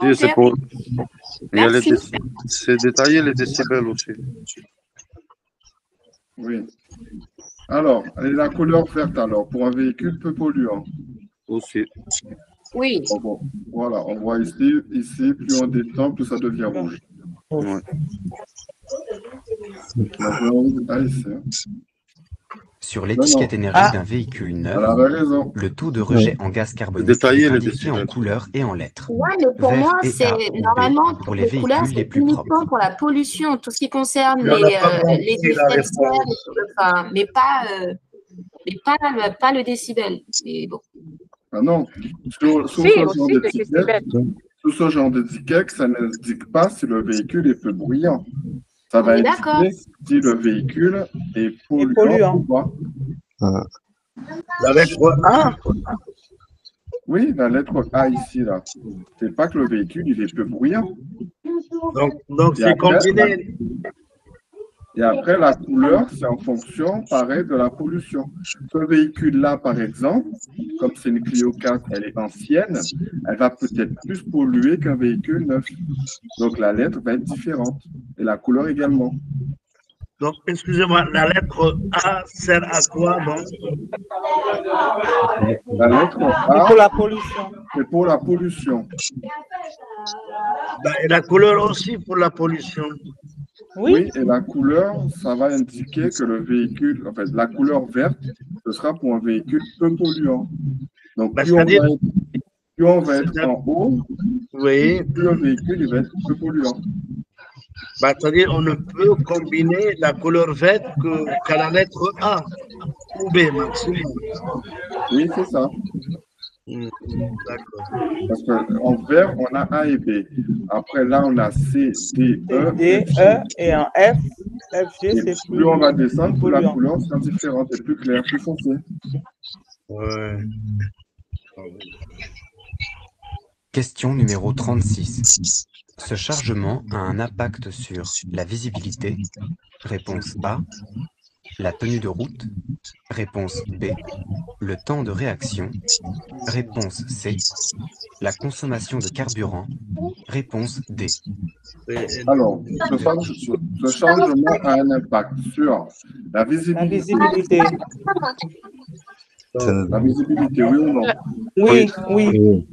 Si, Ok. c'est pour. Il y a Merci. c'est détaillé les décibels aussi. Oui. Alors, et la couleur verte, alors, pour un véhicule peu polluant. Aussi. Oui. Bon, voilà, on voit ici, plus on descend, plus ça devient rouge. Ouais. Ici, hein. Sur l'étiquette Non. énergie d'un véhicule neuf, Elle avait raison. le taux de rejet en gaz carbonique Détailler est les indiqué en décibels. couleur et en lettres. Ouais, mais pour Vert moi, et c'est A ou B normalement pour toutes les les couleurs, véhicules les c'est plus propres. uniquement pour la pollution, tout ce qui concerne Mais on n'a pas compris les la effets de réponse. serre, enfin, mais pas le décibel. Mais bon. Ah non. Sur Si, ce genre aussi, des d'étiquette, décibels. sur ce genre d'étiquette, ça n'indique pas si le véhicule est peu bruyant. Ça va On est d'accord. indiquer si le véhicule est polluant polluant. ou pas. La lettre A, Oui, la lettre A ici, là. C'est pas que le véhicule, il est peu bruyant. donc Et c'est après, combiné. Et après, la couleur, c'est en fonction, pareil, de la pollution. Ce véhicule-là, par exemple, comme c'est une Clio 4, elle est ancienne, elle va peut-être plus polluer qu'un véhicule neuf. Donc, la lettre va être différente. Et la couleur également. Donc, excusez-moi, la lettre A sert à quoi, donc? La lettre C'est A, pour la pollution. c'est pour la pollution. Ben, et la couleur aussi pour la pollution. Oui, et la couleur, ça va indiquer que le véhicule, en fait, la couleur verte, ce sera pour un véhicule peu polluant. Donc, Ben, plus on c'est-à-dire- va être, plus on va être en haut, Oui, plus le véhicule il va être peu polluant. ben, c'est-à-dire on ne peut combiner la couleur verte qu'à la lettre A ou B maximum. Oui, c'est ça. D'accord. Parce qu'en vert, on a A et B. Après, là, on a C, D, E. D, F, G. E, et en F, F, G, Et c'est plus on va descendre, plus la polluant. couleur sera différente et plus claire, plus foncée. Ouais. Question numéro 36. Ce chargement a un impact sur la visibilité. Réponse A. La tenue de route. Réponse B. Le temps de réaction. Réponse C. La consommation de carburant. Réponse D. Alors, ce changement a un impact sur la La visibilité. visibilité. La visibilité, oui ou non? Oui, oui.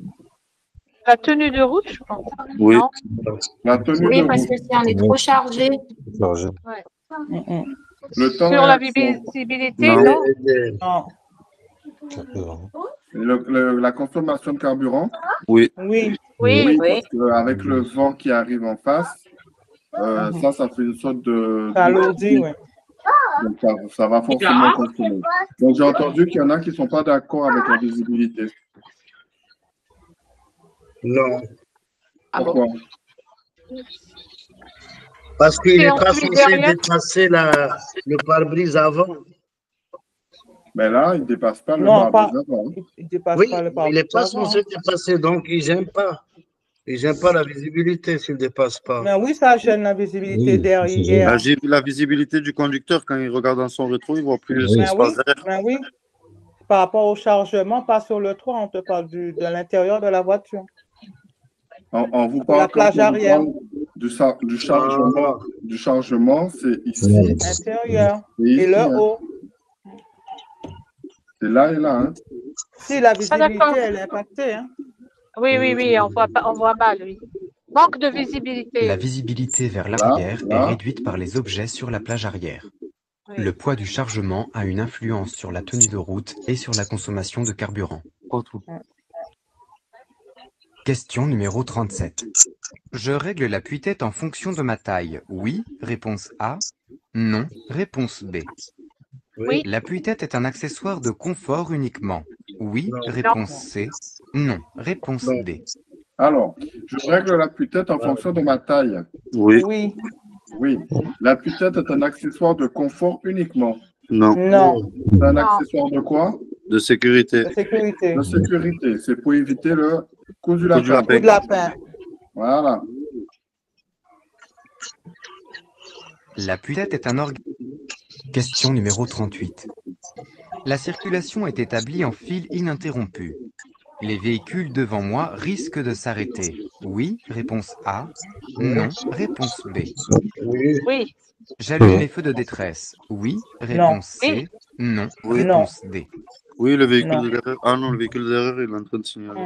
La tenue de route, je pense. Oui. Non. La tenue Oui, de parce route. que si on est trop chargé, Le temps de Sur la réaction. visibilité, Non. non. Non. La consommation de carburant. Oui. Oui. Oui, Parce qu'avec le vent qui arrive en face, ça fait une sorte de... Ça alourdit, oui. Donc, ça va forcément consommer. Donc, j'ai entendu qu'il y en a qui ne sont pas d'accord avec la visibilité. Non. Pourquoi? Parce qu'il Et n'est en pas plus censé derrière? dépasser le pare-brise avant. Mais là, il ne dépasse pas le Non, pare-brise avant. Il ne dépasse Oui, pas le il pare-brise n'est pas avant. censé dépasser, donc il ne gêne pas. Il ne gêne pas la visibilité s'il ne dépasse pas. Mais oui, ça gêne la visibilité derrière. J'ai vu la visibilité du conducteur quand il regarde dans son rétro, il ne voit plus ce qui Mais se oui, passe derrière. mais oui. Par rapport au chargement, pas sur le toit, on te parle de l'intérieur de la voiture. On vous La parle plage arrière. du chargement, c'est ici Intérieur. et ici. Et le Hein. haut. C'est là et là. Hein. Si la visibilité, d'accord. elle est impactée. Hein. Oui, on voit mal, oui. Manque de visibilité. La visibilité vers l'arrière est réduite par les objets sur la plage arrière. Oui. Le poids du chargement a une influence sur la tenue de route et sur la consommation de carburant. Question numéro 37. Je règle l'appui-tête en fonction de ma taille. Oui, réponse A. Non, réponse B. Oui. L'appui-tête est un accessoire de confort uniquement. Oui, réponse C. Non, réponse D. Alors, je règle l'appui-tête en fonction de ma taille. Oui. Oui. Oui. L'appui-tête est un accessoire de confort uniquement. Non. Non. C'est un Non. accessoire de quoi? De sécurité. La sécurité. De sécurité. C'est pour éviter le coup du Coup du lapin. Coup de lapin. Voilà. L'appui-tête est un organe. Question numéro 38. La circulation est établie en file ininterrompue. Les véhicules devant moi risquent de s'arrêter. Oui, réponse A. Non, réponse B. Oui. J'allume les feux de détresse. Oui, réponse C. Non, Oui. réponse D. Oui, le véhicule Non. de derrière. Ah non, le véhicule de derrière, il est en train de signaler.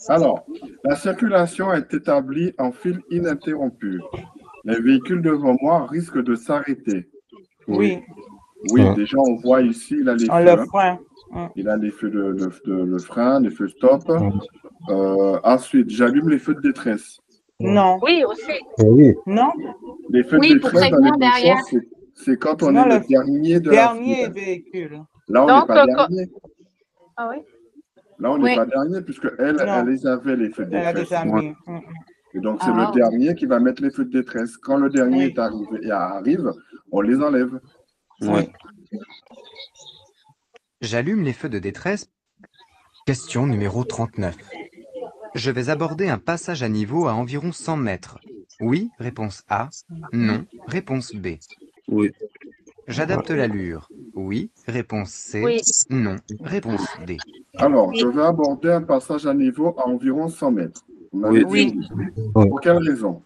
Alors, la circulation est établie en file ininterrompue. Les véhicules devant moi risquent de s'arrêter. Oui. Oui, déjà, on voit ici, il a les En feux. le Hein. frein. Il a les feux le frein, les feux stop. Ensuite, j'allume les feux de détresse. Non. Oui, aussi. Non. Les feux Oui, de pour détresse dans les prévenir derrière. bouchons, c'est quand on Non, est le le dernier de Dernier la file. véhicule. Là, on Donc, n'est pas dernier. Ah oui. Là, on n'est Oui. pas dernier, puisque elle les avait, les feux de Elle a détresse. déjà mis. Et donc, c'est Ah. le dernier qui va mettre les feux de détresse. Quand le dernier Oui. est arrivé et arrive, on les enlève. Ouais. J'allume les feux de détresse. Question numéro 39. Je vais aborder un passage à niveau à environ 100 mètres. Oui, réponse A. Non, réponse B. Oui. J'adapte l'allure. Oui, réponse C. Oui. Non, réponse D. Alors, je vais aborder un passage à niveau à environ 100 mètres. Vous m'avez Oui. dit oui. Pour quelle raison?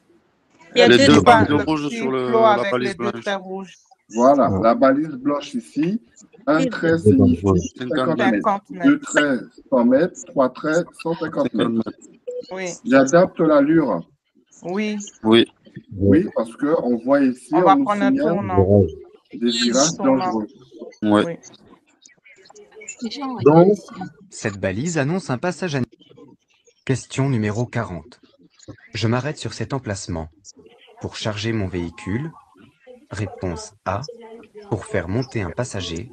Il y a Les deux pas bandes le rouges petit sur flot la avec balise les deux blanche. traits rouges. Voilà, la balise blanche ici. Un trait signifie 50 mètres. 50 mètres. Deux traits, 100 mètres. Trois traits, 150 50 mètres. mètres. Oui, J'adapte l'allure. oui. Oui. Oui, parce qu'on voit ici, On va nous prendre un signale tournant. des virages Tournant. dangereux. Ouais. Oui. Donc, Cette balise annonce un passage à niveau. Question numéro 40. Je m'arrête sur cet emplacement. Pour charger mon véhicule. Réponse A. Pour faire monter un passager.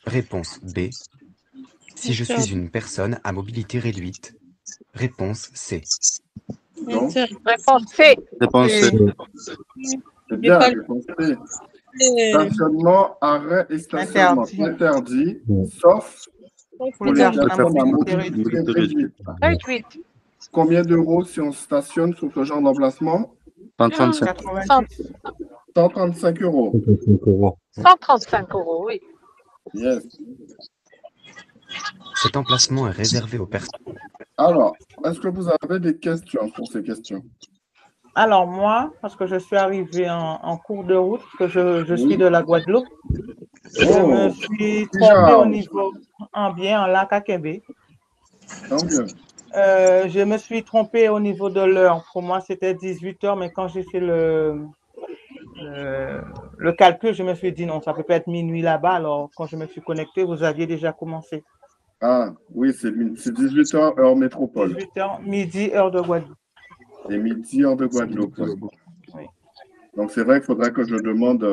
Réponse B. Si je suis une personne à mobilité réduite. Réponse C. Donc, Réponse C. Réponse C. c'est bien, réponse C. Stationnement, arrêt et stationnement interdit, sauf pour les personnes à mobilité réduite. Réduite. Combien d'euros si on stationne sur ce genre d'emplacement? 135. 88. 135 euros. 135 euros, oui. Yes. Cet emplacement est réservé aux personnes. Alors, est-ce que vous avez des questions sur ces questions? Alors moi, parce que je suis arrivée en cours de route, parce que je suis de la Guadeloupe, je me suis trompée au niveau en lac Akebe. Tant mieux. Je me suis trompée au niveau de l'heure. Pour moi, c'était 18 h, mais quand j'ai fait le calcul, je me suis dit non, ça peut pas être minuit là-bas. Alors, quand je me suis connectée, vous aviez déjà commencé. Ah, oui, c'est 18 h heure métropole. 18 h, midi, heure de Guadeloupe. Et midi, heure de Guadeloupe. Oui. Donc, c'est vrai qu'il faudrait que je demande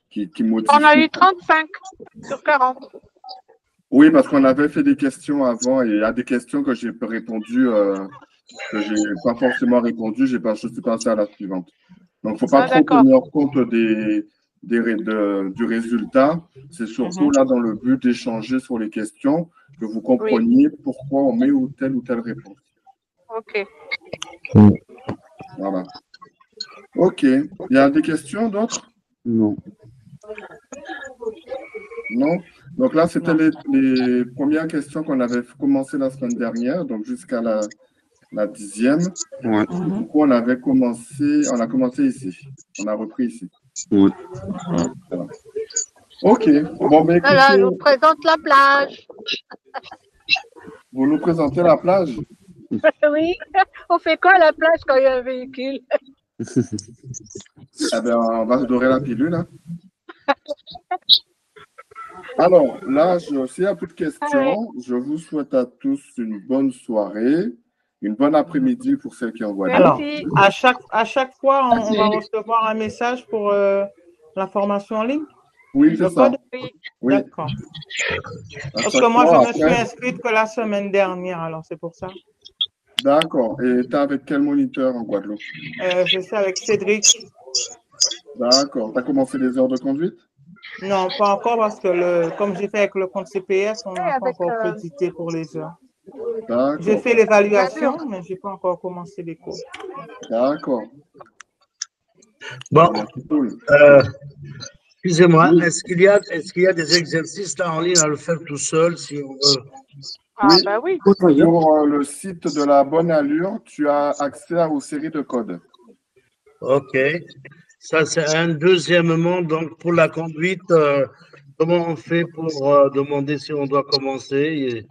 qui modifie. On a eu 35 sur 40. Oui, parce qu'on avait fait des questions avant et il y a des questions que j'ai répondu, que j'ai pas forcément répondu, je suis passé à la suivante. Donc, il ne faut pas trop tenir compte du résultat. C'est surtout là dans le but d'échanger sur les questions, que vous compreniez pourquoi on met ou telle réponse. OK. Voilà. OK. Il y a des questions d'autres? Non. Non? Donc là, c'était les premières questions qu'on avait commencé la semaine dernière, donc jusqu'à la 10e. Ouais. Du coup, on a commencé ici. On a repris ici. Oui. Voilà. OK. Bon, ben, écoutez, Voilà, je vous présente la plage. vous nous présentez la plage? Oui. On fait quoi à la plage quand il y a un véhicule? Eh bien, on va se dorer la pilule. Hein. Alors, là, s'il n'y a plus de questions, je vous souhaite à tous une bonne soirée, une bonne après-midi pour celles qui en voient. Alors, à chaque fois, on va recevoir un message pour la formation en ligne? Oui, c'est ça. Oui. D'accord. Parce que moi, je me suis inscrite que la semaine dernière, alors c'est pour ça. D'accord. Et tu es avec quel moniteur en Guadeloupe? Je suis avec Cédric. D'accord. Tu as commencé les heures de conduite? Non, pas encore parce que comme j'ai fait avec le compte CPS, on n'a pas encore crédité pour les heures. J'ai fait l'évaluation, mais je n'ai pas encore commencé les cours. D'accord. Bon, excusez-moi, est-ce qu'il y a des exercices là en ligne à le faire tout seul si on veut? Ah, ben oui. Sur le site de la Bonne Allure, tu as accès aux séries de codes. OK. Ça, c'est un. Deuxièmement, donc pour la conduite, comment on fait pour demander si on doit commencer?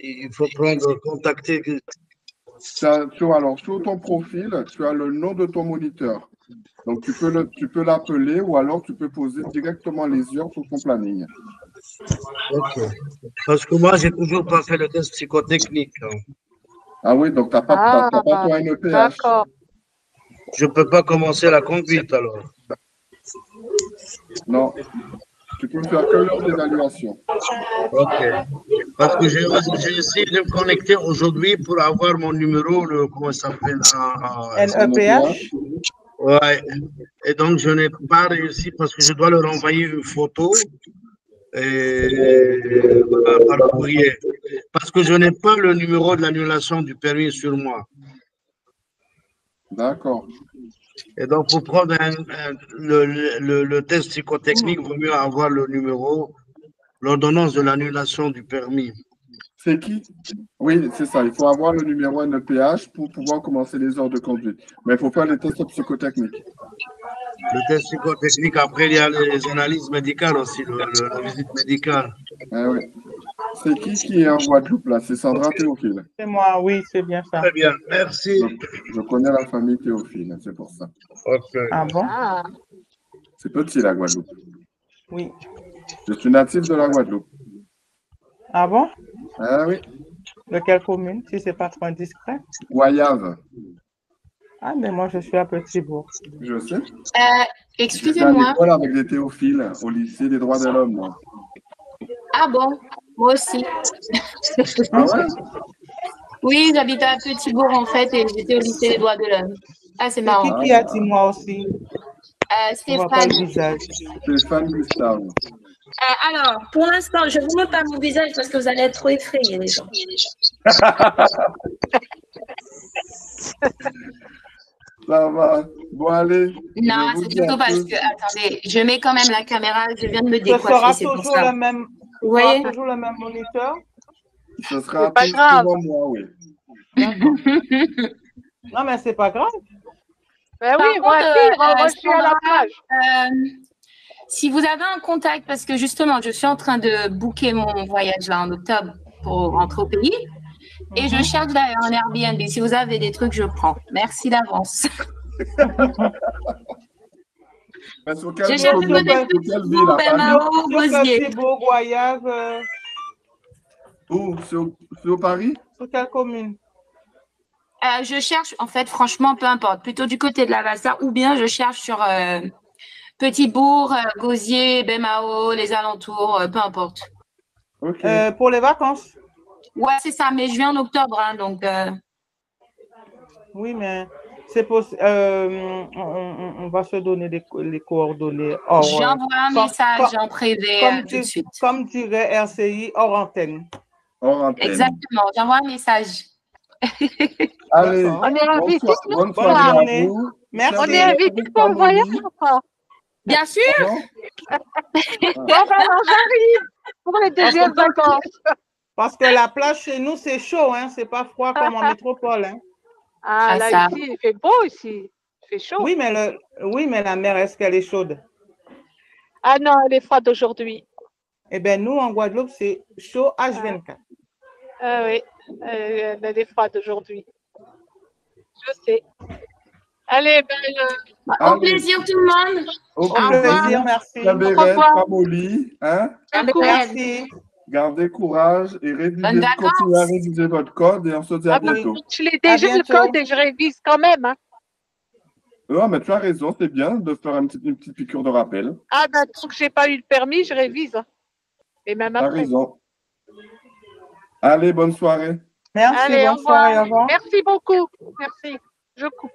Il faut contacter. Alors, sur ton profil, tu as le nom de ton moniteur. Donc, tu peux l'appeler ou alors tu peux poser directement les heures sur ton planning. OK. Parce que moi, j'ai toujours pas fait le test psychotechnique. Hein. Ah oui, donc tu n'as pas ton NEPH. D'accord. Je ne peux pas commencer la conduite alors. Non, tu peux faire que l'heure d'évaluation. OK. Parce que j'ai essayé de me connecter aujourd'hui pour avoir mon numéro, comment ça s'appelle? NEPH. Ouais. Et donc, je n'ai pas réussi parce que je dois leur envoyer une photo par courrier. Parce que je n'ai pas le numéro de l'annulation du permis sur moi. D'accord. Et donc, pour prendre le test psychotechnique, il vaut mieux avoir le numéro, l'ordonnance de l'annulation du permis. C'est qui? Oui, c'est ça. Il faut avoir le numéro NEPH pour pouvoir commencer les heures de conduite. Mais il faut faire les tests psychotechniques. Le test psychotechnique, après, il y a les analyses médicales aussi, la visite médicale. Eh oui. C'est qui est en Guadeloupe là? C'est Sandra Théophile. C'est moi, oui, c'est bien ça. Très bien, merci. Je connais la famille Théophile, c'est pour ça. Ok. Ah bon? Ah, C'est petit la Guadeloupe. Oui. Je suis natif de la Guadeloupe. Ah bon? Ah oui. De quelle commune, si c'est pas trop indiscret? Guayave. Ah, mais moi, je suis à Petit-Bourg. Je sais. J'étais à Excusez-moi. l'école avec des Théophiles au lycée des droits de l'homme. Moi. Ah bon? Moi aussi. Ah ouais? Oui, j'habitais à Petit-Bourg en fait et j'étais au lycée des droits de l'homme. Ah, c'est C'est marrant. qui a dit moi aussi? On voit pas Stéphane. le visage. Stéphane Gustave. Alors, pour l'instant, je ne vous montre pas mon visage parce que vous allez être trop effrayés, les gens. Ça va. Bon, allez. Non, je vous c'est dis à surtout parce tous. que, attendez, je mets quand même la caméra, je viens de me Ce sera décoiffer, c'est pour toujours ça. le même, Vous voyez? toujours le même moniteur? Ce sera pas tout grave. devant moi, oui. Non, mais c'est pas grave. ben Par oui, moi contre, aussi, moi je suis à la Sandra, plage. Si vous avez un contact, parce que justement, je suis en train de booker mon voyage là en octobre pour rentrer au pays, et je cherche d'ailleurs un Airbnb. Si vous avez des trucs, je prends. Merci d'avance. Mais sur quelle J'ai cherché commune? peut-être Sur quelle ville? À Paris? Bemao, Gosier. Petit-Bourg, Guayave, Où? Sur Paris? sur quelle commune? Je cherche, en fait, franchement, peu importe, plutôt du côté de la Vassa, ou bien je cherche sur Petit-Bourg, Gosier, Bemao, les alentours, peu importe. Ok. Pour les vacances? Ouais, c'est ça, mais je viens en octobre, hein, donc. Oui, mais c'est possible. On va se donner les coordonnées. J'envoie un message en privé tout de suite. Comme dirait RCI, hors antenne. Hors antenne. Exactement, j'envoie un message. Allez, On est invités, bonne soirée à vous. Merci. On est invités pour le voyage ou pas? Bien sûr. Bon, ben alors j'arrive pour les deuxièmes vacances. Parce que la plage chez nous, c'est chaud, hein? C'est pas froid comme en métropole. Hein? Ah, là, ça. ici, il fait beau ici. Il fait chaud. Oui, mais la mer, est-ce qu'elle est chaude? Ah non, elle est froide aujourd'hui. Eh bien, nous, en Guadeloupe, c'est chaud H24. Ah oui, elle est froide aujourd'hui. Je sais. Allez, Au plaisir tout le monde. Au plaisir, merci. Caberet, Pamoli, hein? Merci. Gardez courage et continuez à réviser votre code et on se dit à bientôt. Je l'ai déjà le code et je révise quand même. Hein. Non, mais tu as raison, c'est bien de faire une petite piqûre de rappel. Ah, ben, tant que je n'ai pas eu le permis, je révise. Et même Tu as après. raison. Allez, bonne soirée. Merci, Allez, bonne soirée, au revoir. Merci beaucoup. Merci. Je coupe.